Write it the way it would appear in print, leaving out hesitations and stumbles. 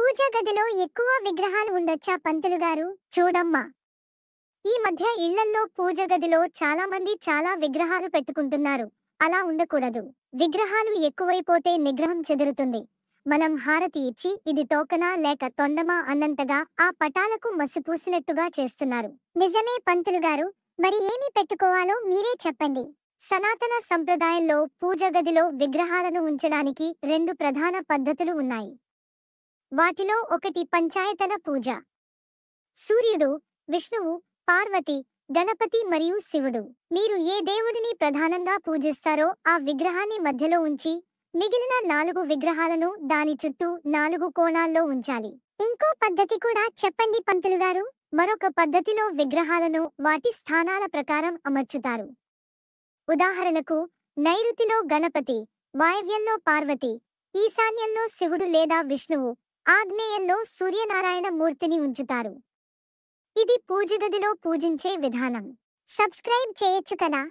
పూజా గదిలో ఎక్కువ విగ్రహాలు ఉండొచ్చా పంతులు గారు? చూడమ్మా, ఈ మధ్య ఇళ్లల్లో పూజ గదిలో చాలా మంది చాలా విగ్రహాలు పెట్టుకుంటున్నారు. అలా ఉండకూడదు. విగ్రహాలు ఎక్కువైపోతే నిగ్రహం చెదురుతుంది. మనం హారతి ఇచ్చి ఇది తోకనా లేక తొండమా అన్నంతగా ఆ పటాలకు మసి పూసినట్టుగా చేస్తున్నారు. నిజమే పంతులు గారు. మరి ఏమి పెట్టుకోవాలో మీరే చెప్పండి. సనాతన సంప్రదాయంలో పూజ గదిలో విగ్రహాలను ఉంచడానికి రెండు ప్రధాన పద్ధతులు ఉన్నాయి. వాటిలో ఒకటి పంచాయతన పూజ. సూర్యుడు, విష్ణువు, పార్వతి, గణపతి మరియు శివుడు. మీరు ఏ దేవుడిని ప్రధానంగా పూజిస్తారో ఆ విగ్రహాన్ని మధ్యలో ఉంచి మిగిలిన 4 విగ్రహాలను దాని చుట్టూ 4 కోణాల్లో ఉంచాలి. ఇంకో పద్ధతి కూడా చెప్పండి పంతులు గారు. మరొక పద్ధతిలో విగ్రహాలను వాటి స్థానాల ప్రకారం అమర్చుతారు. ఉదాహరణకు, నైరుతిలో గణపతి, వాయవ్యంలో పార్వతి, ఈశాన్యంలో శివుడు లేదా విష్ణువు, ఆగ్నేయంలో సూర్యనారాయణ మూర్తిని ఉంచుతారు. ఇది పూజగదిలో పూజించే విధానం. సబ్స్క్రైబ్ చేయొచ్చు కదా.